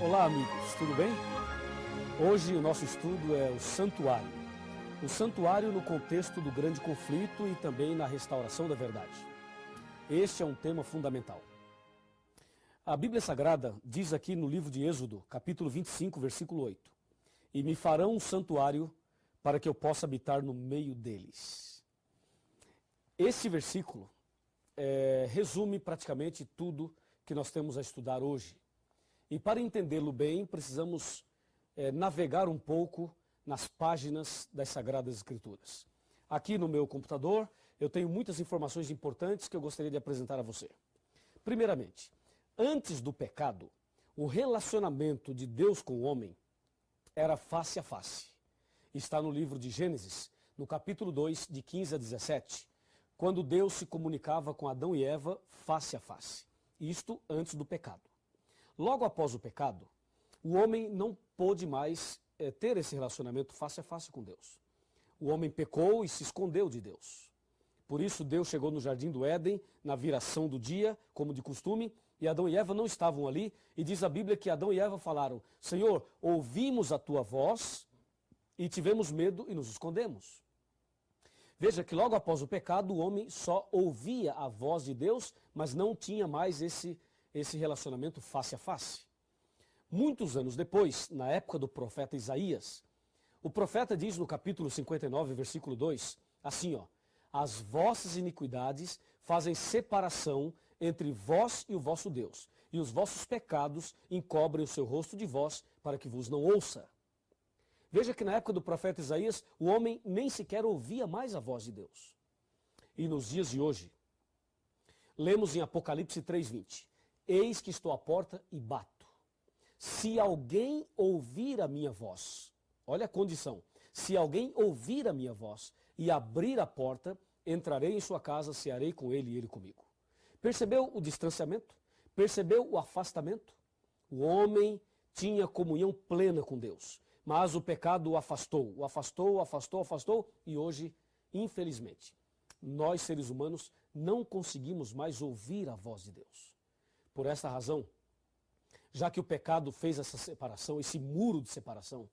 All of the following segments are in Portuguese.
Olá, amigos, tudo bem? Hoje o nosso estudo é o santuário. O santuário no contexto do grande conflito e também na restauração da verdade. Este é um tema fundamental. A Bíblia Sagrada diz aqui no livro de Êxodo, capítulo 25, versículo 8: E me farão um santuário para que eu possa habitar no meio deles. Esse versículo resume praticamente tudo que nós temos a estudar hoje. E para entendê-lo bem, precisamos navegar um pouco nas páginas das Sagradas Escrituras. Aqui no meu computador, eu tenho muitas informações importantes que eu gostaria de apresentar a você. Primeiramente, antes do pecado, o relacionamento de Deus com o homem era face a face. Está no livro de Gênesis, no capítulo 2, de 15 a 17, quando Deus se comunicava com Adão e Eva face a face. Isto antes do pecado. Logo após o pecado, o homem não pôde mais ter esse relacionamento face a face com Deus. O homem pecou e se escondeu de Deus. Por isso Deus chegou no jardim do Éden, na viração do dia, como de costume, e Adão e Eva não estavam ali, e diz a Bíblia que Adão e Eva falaram: Senhor, ouvimos a tua voz e tivemos medo e nos escondemos. Veja que logo após o pecado, o homem só ouvia a voz de Deus, mas não tinha mais esse relacionamento face a face. Muitos anos depois, na época do profeta Isaías, o profeta diz no capítulo 59, versículo 2, assim, as vossas iniquidades fazem separação entre vós e o vosso Deus, e os vossos pecados encobrem o seu rosto de vós, para que vos não ouça. Veja que na época do profeta Isaías, o homem nem sequer ouvia mais a voz de Deus. E nos dias de hoje, lemos em Apocalipse 3:20, eis que estou à porta e bato. Se alguém ouvir a minha voz, olha a condição, se alguém ouvir a minha voz e abrir a porta, entrarei em sua casa, cearei com ele e ele comigo. Percebeu o distanciamento? Percebeu o afastamento? O homem tinha comunhão plena com Deus, mas o pecado o afastou, e hoje, infelizmente, nós seres humanos não conseguimos mais ouvir a voz de Deus. Por esta razão, já que o pecado fez essa separação, esse muro de separação,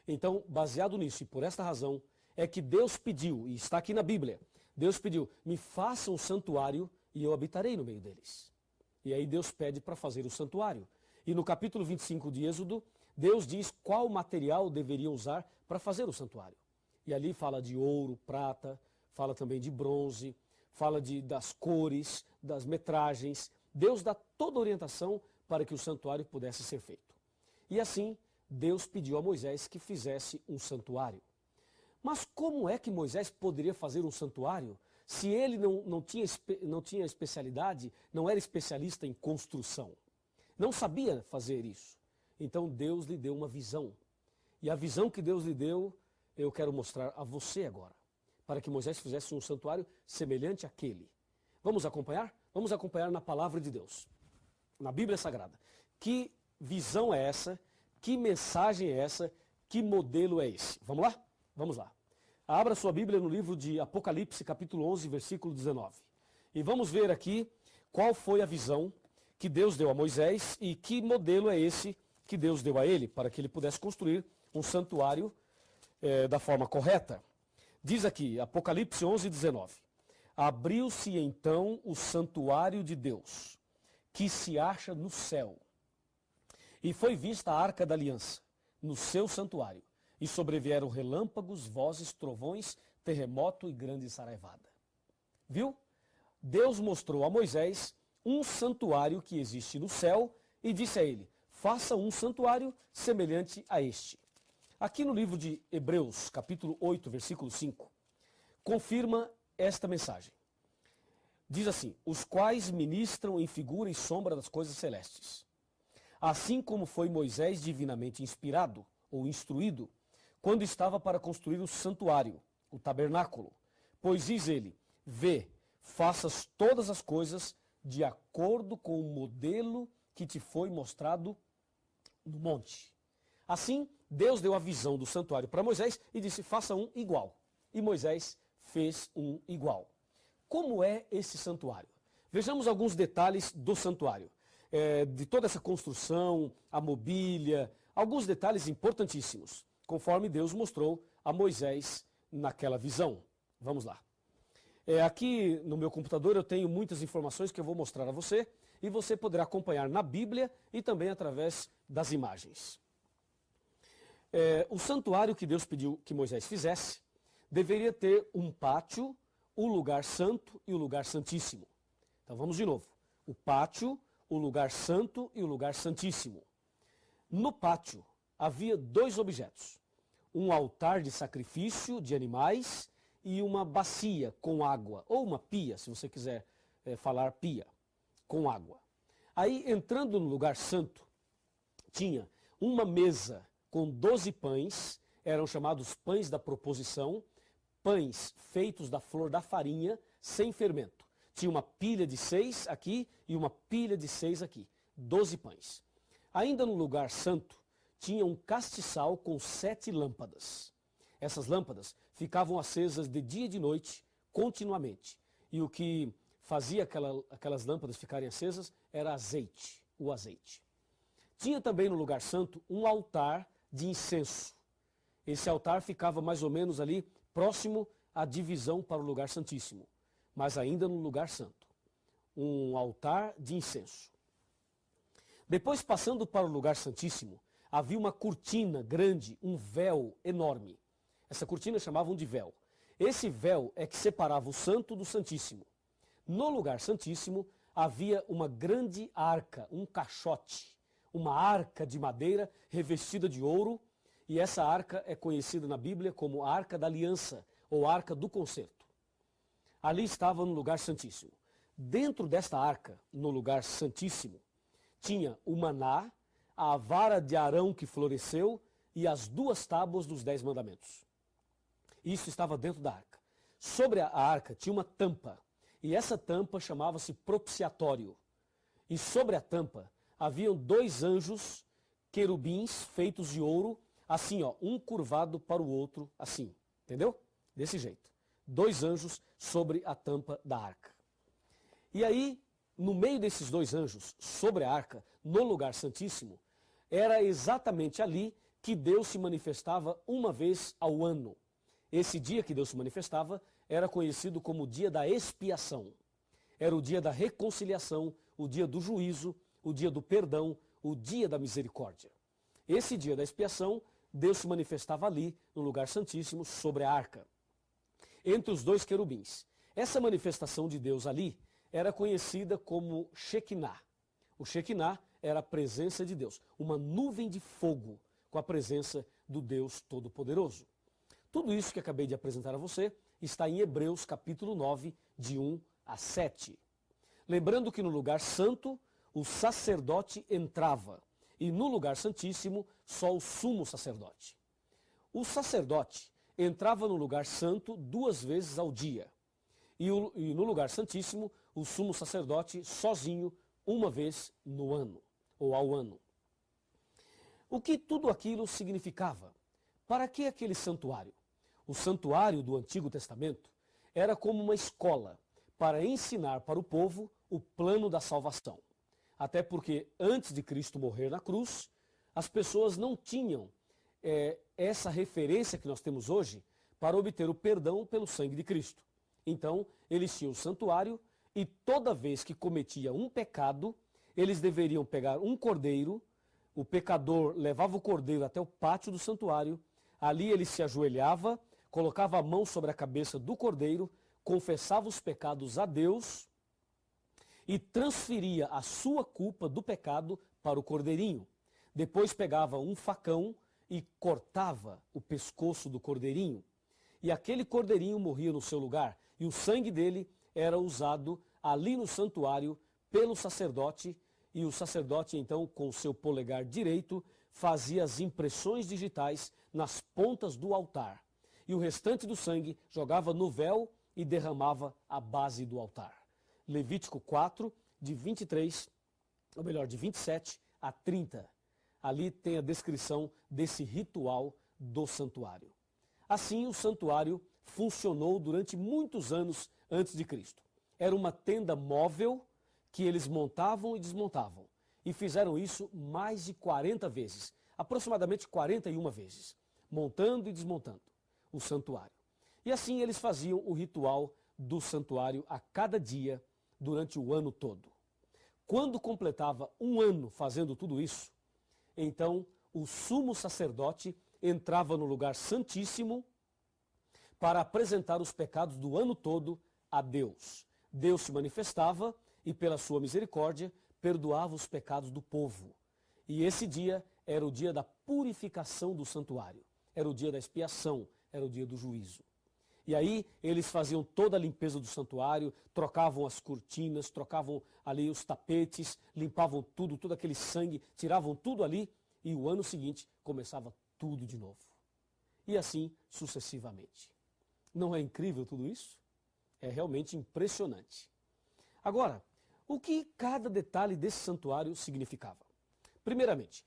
então, baseado nisso e por esta razão, é que Deus pediu, e está aqui na Bíblia, Deus pediu, me faça um santuário e eu habitarei no meio deles. E aí Deus pede para fazer o santuário. E no capítulo 25 de Êxodo, Deus diz qual material deveria usar para fazer o santuário. E ali fala de ouro, prata, fala também de bronze, fala das cores, das metragens. Deus dá toda a orientação para que o santuário pudesse ser feito. E assim, Deus pediu a Moisés que fizesse um santuário. Mas como é que Moisés poderia fazer um santuário se ele não tinha especialidade, não era especialista em construção? Não sabia fazer isso. Então Deus lhe deu uma visão. E a visão que Deus lhe deu, eu quero mostrar a você agora, para que Moisés fizesse um santuário semelhante àquele. Vamos acompanhar? Vamos acompanhar na palavra de Deus, na Bíblia Sagrada. Que visão é essa? Que mensagem é essa? Que modelo é esse? Vamos lá? Vamos lá. Abra sua Bíblia no livro de Apocalipse, capítulo 11, versículo 19. E vamos ver aqui qual foi a visão que Deus deu a Moisés e que modelo é esse que Deus deu a ele, para que ele pudesse construir um santuário da forma correta. Diz aqui, Apocalipse 11, 19. Abriu-se então o santuário de Deus, que se acha no céu. E foi vista a arca da aliança, no seu santuário. E sobrevieram relâmpagos, vozes, trovões, terremoto e grande saraivada. Viu? Deus mostrou a Moisés um santuário que existe no céu e disse a ele, faça um santuário semelhante a este. Aqui no livro de Hebreus, capítulo 8, versículo 5, confirma esta mensagem. Diz assim, os quais ministram em figura e sombra das coisas celestes. Assim como foi Moisés divinamente inspirado ou instruído, quando estava para construir o santuário, o tabernáculo. Pois diz ele, vê, faças todas as coisas de acordo com o modelo que te foi mostrado no monte. Assim, Deus deu a visão do santuário para Moisés e disse, faça um igual. E Moisés fez um igual. Como é esse santuário? Vejamos alguns detalhes do santuário. de toda essa construção, a mobília, alguns detalhes importantíssimos, conforme Deus mostrou a Moisés naquela visão. Vamos lá. Aqui no meu computador eu tenho muitas informações que eu vou mostrar a você e você poderá acompanhar na Bíblia e também através das imagens. O santuário que Deus pediu que Moisés fizesse deveria ter um pátio, o lugar santo e o lugar santíssimo. Então vamos de novo. O pátio, o lugar santo e o lugar santíssimo. No pátio havia dois objetos. Um altar de sacrifício de animais e uma bacia com água, ou uma pia, se você quiser falar pia, com água. Aí, entrando no lugar santo, tinha uma mesa com 12 pães, eram chamados pães da proposição, pães feitos da flor da farinha, sem fermento. Tinha uma pilha de 6 aqui e uma pilha de 6 aqui, 12 pães. Ainda no lugar santo, tinha um castiçal com 7 lâmpadas. Essas lâmpadas ficavam acesas de dia e de noite, continuamente. E o que fazia aquelas lâmpadas ficarem acesas era azeite, o azeite. Tinha também no lugar santo um altar de incenso. Esse altar ficava mais ou menos ali próximo à divisão para o lugar santíssimo, mas ainda no lugar santo. Um altar de incenso. Depois, passando para o lugar santíssimo, havia uma cortina grande, um véu enorme. Essa cortina chamavam de véu. Esse véu é que separava o santo do santíssimo. No lugar santíssimo havia uma grande arca, um caixote, uma arca de madeira revestida de ouro, e essa arca é conhecida na Bíblia como a Arca da Aliança, ou Arca do Concerto. Ali estava no lugar santíssimo. Dentro desta arca, no lugar santíssimo, tinha o maná, a vara de Arão que floresceu e as 2 tábuas dos 10 mandamentos. Isso estava dentro da arca. Sobre a arca tinha uma tampa, e essa tampa chamava-se propiciatório. E sobre a tampa haviam 2 anjos querubins feitos de ouro, assim, ó, um curvado para o outro, assim, entendeu? Desse jeito. 2 anjos sobre a tampa da arca. E aí, no meio desses 2 anjos, sobre a arca, no lugar santíssimo, era exatamente ali que Deus se manifestava uma vez ao ano. Esse dia que Deus se manifestava era conhecido como o dia da expiação. Era o dia da reconciliação, o dia do juízo, o dia do perdão, o dia da misericórdia. Esse dia da expiação, Deus se manifestava ali, no lugar santíssimo, sobre a arca, entre os 2 querubins. Essa manifestação de Deus ali era conhecida como Shekinah. O Shekinah era a presença de Deus, uma nuvem de fogo com a presença do Deus Todo-Poderoso. Tudo isso que acabei de apresentar a você está em Hebreus capítulo 9, de 1 a 7. Lembrando que no lugar santo, o sacerdote entrava, e no lugar santíssimo, só o sumo sacerdote. O sacerdote entrava no lugar santo 2 vezes ao dia, e no lugar santíssimo, o sumo sacerdote sozinho, 1 vez no ano, ou ao ano. O que tudo aquilo significava? Para que aquele santuário? O santuário do Antigo Testamento era como uma escola para ensinar para o povo o plano da salvação. Até porque antes de Cristo morrer na cruz, as pessoas não tinham essa referência que nós temos hoje para obter o perdão pelo sangue de Cristo. Então, eles tinham o santuário e toda vez que cometia um pecado, eles deveriam pegar um cordeiro, o pecador levava o cordeiro até o pátio do santuário, ali ele se ajoelhava, colocava a mão sobre a cabeça do cordeiro, confessava os pecados a Deus e transferia a sua culpa do pecado para o cordeirinho. Depois pegava um facão e cortava o pescoço do cordeirinho. E aquele cordeirinho morria no seu lugar, e o sangue dele era usado ali no santuário pelo sacerdote, e o sacerdote então com o seu polegar direito fazia as impressões digitais nas pontas do altar. E o restante do sangue jogava no véu e derramava à base do altar. Levítico 4, de 27 a 30. Ali tem a descrição desse ritual do santuário. Assim, o santuário funcionou durante muitos anos antes de Cristo. Era uma tenda móvel que eles montavam e desmontavam. e fizeram isso mais de 40 vezes, aproximadamente 41 vezes, montando e desmontando o santuário. E assim eles faziam o ritual do santuário a cada dia durante o ano todo. Quando completava um ano fazendo tudo isso, então o sumo sacerdote entrava no lugar santíssimo para apresentar os pecados do ano todo a Deus. Deus se manifestava e, pela sua misericórdia, perdoava os pecados do povo. E esse dia era o dia da purificação do santuário, era o dia da expiação, era o dia do juízo. E aí eles faziam toda a limpeza do santuário, trocavam as cortinas, trocavam ali os tapetes, limpavam tudo, todo aquele sangue, tiravam tudo ali e o ano seguinte começava tudo de novo. E assim sucessivamente. Não é incrível tudo isso? É realmente impressionante. Agora, o que cada detalhe desse santuário significava? Primeiramente,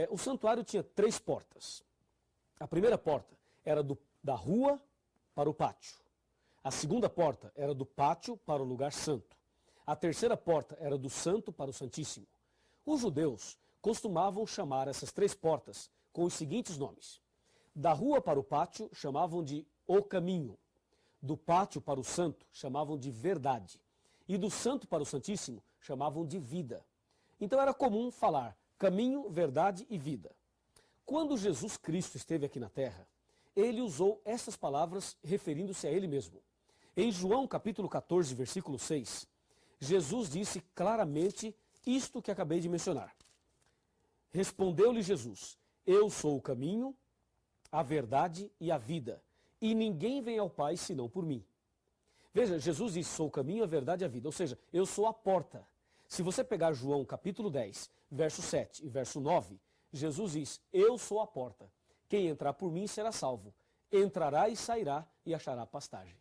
o santuário tinha 3 portas. A primeira porta era da rua para o pátio. A segunda porta era do pátio para o lugar santo. A terceira porta era do santo para o santíssimo. Os judeus costumavam chamar essas 3 portas com os seguintes nomes. Da rua para o pátio chamavam de o caminho. Do pátio para o santo chamavam de verdade. E do santo para o santíssimo chamavam de vida. Então era comum falar caminho, verdade e vida. Quando Jesus Cristo esteve aqui na terra, ele usou essas palavras referindo-se a ele mesmo. Em João capítulo 14, versículo 6, Jesus disse claramente isto que acabei de mencionar. Respondeu-lhe Jesus, eu sou o caminho, a verdade e a vida, e ninguém vem ao Pai senão por mim. Veja, Jesus disse, sou o caminho, a verdade e a vida, ou seja, eu sou a porta. Se você pegar João capítulo 10, verso 7 e verso 9, Jesus diz, eu sou a porta. Quem entrar por mim será salvo. Entrará e sairá e achará pastagem.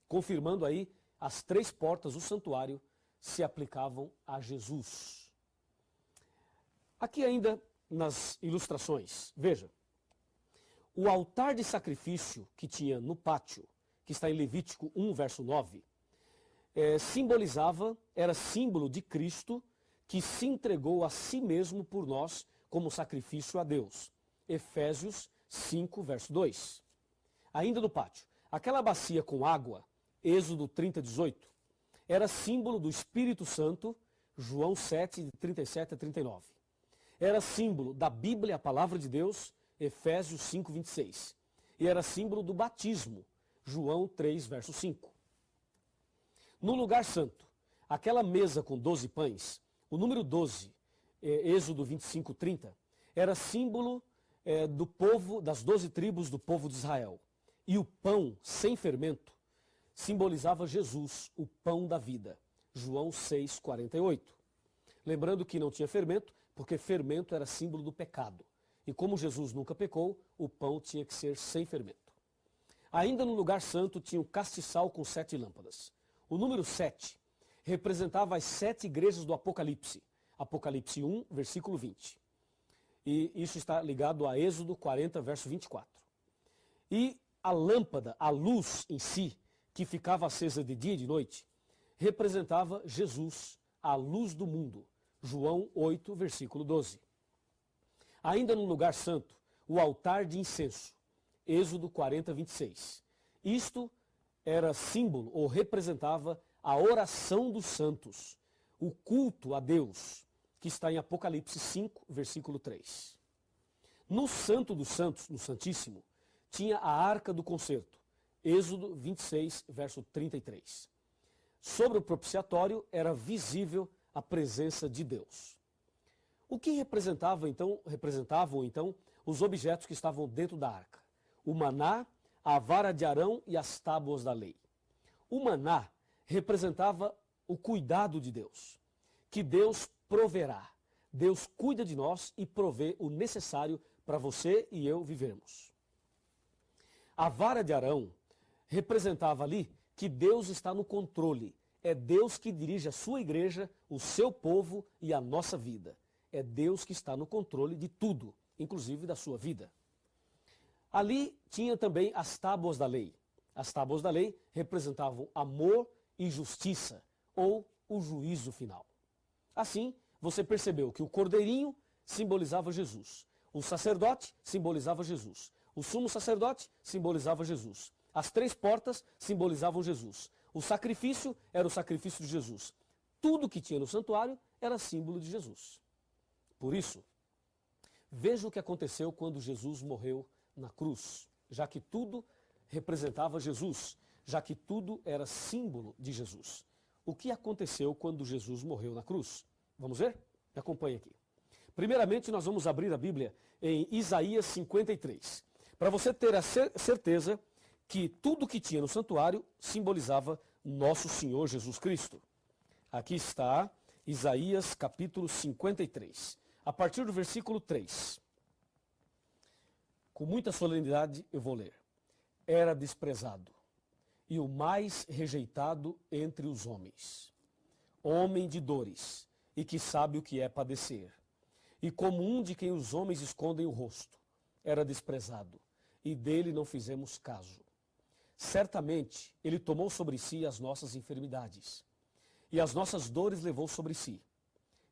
Confirmando aí, as 3 portas do santuário se aplicavam a Jesus. Aqui ainda nas ilustrações, veja, o altar de sacrifício que tinha no pátio, que está em Levítico 1, verso 9, era símbolo de Cristo que se entregou a si mesmo por nós como sacrifício a Deus. Efésios 5, verso 2. Ainda no pátio, aquela bacia com água, Êxodo 30, 18, era símbolo do Espírito Santo, João 7, de 37 a 39. Era símbolo da Bíblia, a palavra de Deus, Efésios 5, 26. E era símbolo do batismo, João 3, verso 5. No lugar santo, aquela mesa com 12 pães, o número 12, Êxodo 25, 30, era símbolo do povo, das 12 tribos do povo de Israel. E o pão sem fermento simbolizava Jesus, o pão da vida. João 6, 48. Lembrando que não tinha fermento, porque fermento era símbolo do pecado. E como Jesus nunca pecou, o pão tinha que ser sem fermento. Ainda no lugar santo tinha um castiçal com 7 lâmpadas. O número 7 representava as 7 igrejas do Apocalipse. Apocalipse 1, versículo 20. E isso está ligado a Êxodo 40, verso 24. E a lâmpada, a luz em si, que ficava acesa de dia e de noite, representava Jesus, a luz do mundo. João 8, versículo 12. Ainda no lugar santo, o altar de incenso. Êxodo 40, 26. Isto era símbolo ou representava a oração dos santos, o culto a Deus, que está em Apocalipse 5, versículo 3. No Santo dos Santos, no Santíssimo, tinha a Arca do Concerto, Êxodo 26, verso 33. Sobre o propiciatório era visível a presença de Deus. O que representavam então os objetos que estavam dentro da arca? O maná, a vara de Arão e as tábuas da lei. O maná representava o cuidado de Deus, que Deus proverá. Deus cuida de nós e provê o necessário para você e eu vivermos. A vara de Arão representava ali que Deus está no controle. É Deus que dirige a sua igreja, o seu povo e a nossa vida. É Deus que está no controle de tudo, inclusive da sua vida. Ali tinha também as tábuas da lei. As tábuas da lei representavam amor e justiça, ou o juízo final. Assim, você percebeu que o cordeirinho simbolizava Jesus, o sacerdote simbolizava Jesus, o sumo sacerdote simbolizava Jesus, as 3 portas simbolizavam Jesus, o sacrifício era o sacrifício de Jesus. Tudo que tinha no santuário era símbolo de Jesus. Por isso, veja o que aconteceu quando Jesus morreu na cruz, já que tudo representava Jesus, já que tudo era símbolo de Jesus. O que aconteceu quando Jesus morreu na cruz? Vamos ver? Me acompanhe aqui. Primeiramente, nós vamos abrir a Bíblia em Isaías 53, para você ter a certeza que tudo que tinha no santuário simbolizava nosso Senhor Jesus Cristo. Aqui está Isaías capítulo 53, a partir do versículo 3. Com muita solenidade eu vou ler. Era desprezado e o mais rejeitado entre os homens, homem de dores e que sabe o que é padecer. E como um de quem os homens escondem o rosto, era desprezado, e dele não fizemos caso. Certamente ele tomou sobre si as nossas enfermidades, e as nossas dores levou sobre si.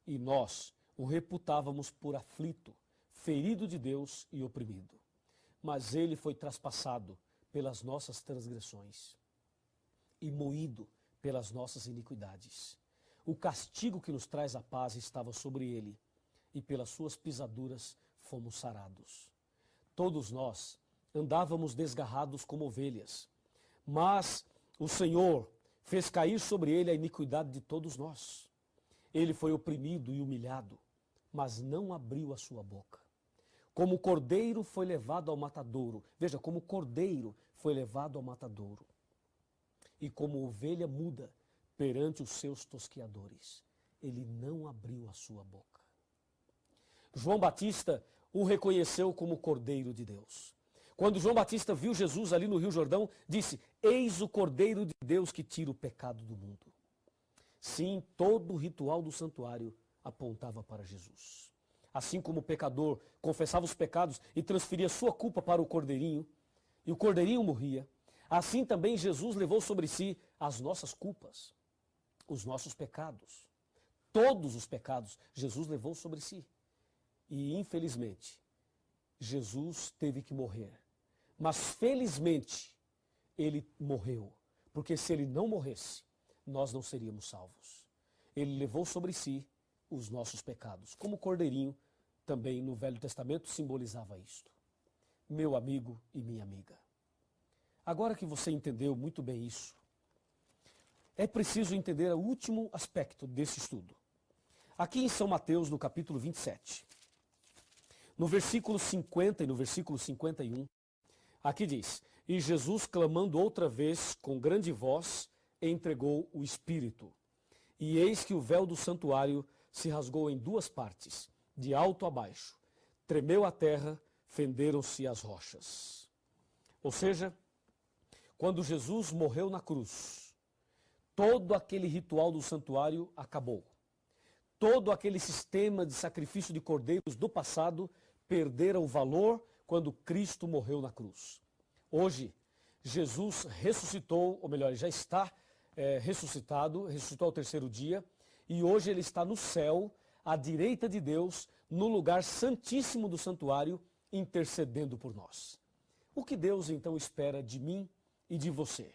E nós o reputávamos por aflito, ferido de Deus e oprimido. Mas ele foi traspassado pelas nossas transgressões e moído pelas nossas iniquidades. O castigo que nos traz a paz estava sobre ele, e pelas suas pisaduras fomos sarados. Todos nós andávamos desgarrados como ovelhas, mas o Senhor fez cair sobre ele a iniquidade de todos nós. Ele foi oprimido e humilhado, mas não abriu a sua boca. Como cordeiro foi levado ao matadouro. Veja, como cordeiro foi levado ao matadouro. E como ovelha muda perante os seus tosqueadores. Ele não abriu a sua boca. João Batista o reconheceu como Cordeiro de Deus. Quando João Batista viu Jesus ali no Rio Jordão, disse: eis o Cordeiro de Deus que tira o pecado do mundo. Sim, todo o ritual do santuário apontava para Jesus. Assim como o pecador confessava os pecados e transferia sua culpa para o Cordeirinho, e o Cordeirinho morria, assim também Jesus levou sobre si as nossas culpas, os nossos pecados. Todos os pecados Jesus levou sobre si. E, infelizmente, Jesus teve que morrer. Mas, felizmente, ele morreu. Porque se ele não morresse, nós não seríamos salvos. Ele levou sobre si os nossos pecados. Como o cordeirinho, também no Velho Testamento, simbolizava isto. Meu amigo e minha amiga. Agora que você entendeu muito bem isso, é preciso entender o último aspecto desse estudo. Aqui em São Mateus, no capítulo 27, no versículo 50 e no versículo 51, aqui diz: e Jesus, clamando outra vez com grande voz, entregou o Espírito. E eis que o véu do santuário se rasgou em 2 partes, de alto a baixo. Tremeu a terra, fenderam-se as rochas. Ou seja, quando Jesus morreu na cruz, todo aquele ritual do santuário acabou. Todo aquele sistema de sacrifício de cordeiros do passado perderam o valor quando Cristo morreu na cruz. Hoje, Jesus ressuscitou, ou melhor, já está ressuscitado, ressuscitou ao 3º dia, e hoje ele está no céu, à direita de Deus, no lugar santíssimo do santuário, intercedendo por nós. O que Deus então espera de mim e de você?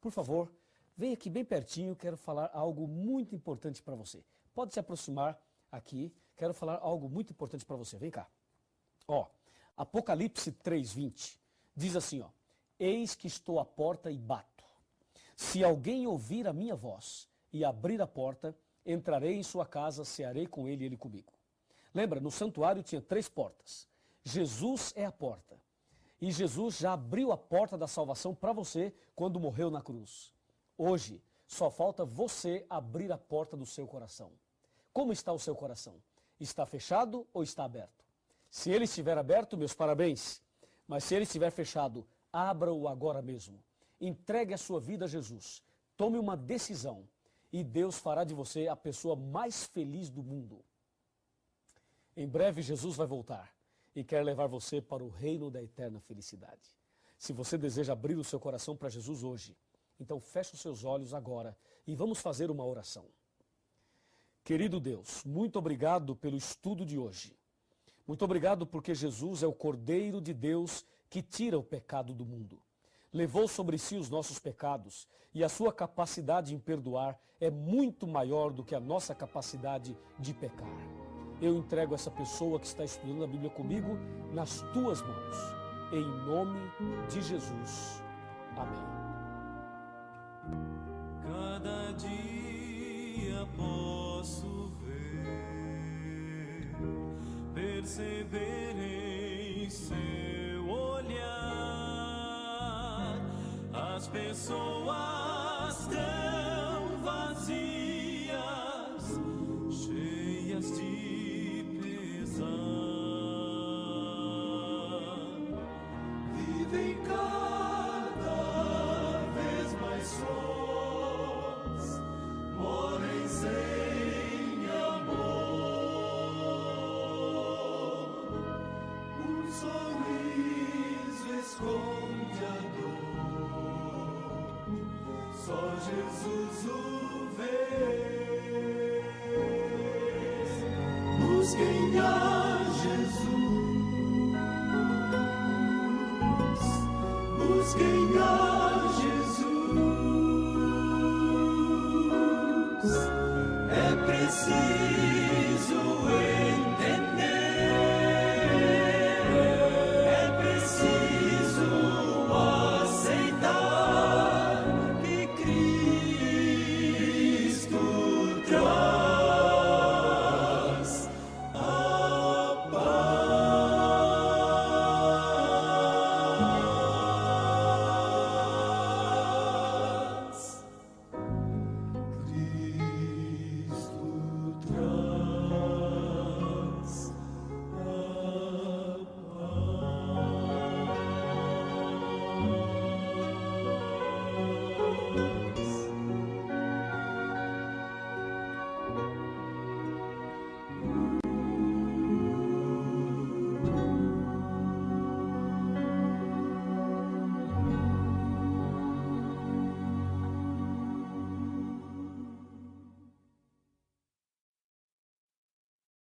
Por favor, venha aqui bem pertinho, quero falar algo muito importante para você. Pode se aproximar aqui, quero falar algo muito importante para você. Vem cá. Apocalipse 3:20 diz assim, eis que estou à porta e bato. Se alguém ouvir a minha voz e abrir a porta, entrarei em sua casa, cearei com ele e ele comigo. Lembra, no santuário tinha 3 portas. Jesus é a porta. E Jesus já abriu a porta da salvação para você quando morreu na cruz. Hoje, só falta você abrir a porta do seu coração. Como está o seu coração? Está fechado ou está aberto? Se ele estiver aberto, meus parabéns. Mas se ele estiver fechado, abra-o agora mesmo. Entregue a sua vida a Jesus. Tome uma decisão. E Deus fará de você a pessoa mais feliz do mundo. Em breve Jesus vai voltar e quer levar você para o reino da eterna felicidade. Se você deseja abrir o seu coração para Jesus hoje, então feche os seus olhos agora e vamos fazer uma oração. Querido Deus, muito obrigado pelo estudo de hoje. Muito obrigado porque Jesus é o Cordeiro de Deus que tira o pecado do mundo. Levou sobre si os nossos pecados e a sua capacidade em perdoar é muito maior do que a nossa capacidade de pecar. Eu entrego essa pessoa que está estudando a Bíblia comigo nas tuas mãos. Em nome de Jesus. Amém. Cada dia posso ver, perceber em seu olhar as pessoas tão vazias, cheias de pesar, vivem cada vez mais sós, morrem sem amor. Um sorriso esconde a dor, só Jesus o vê. Busquem a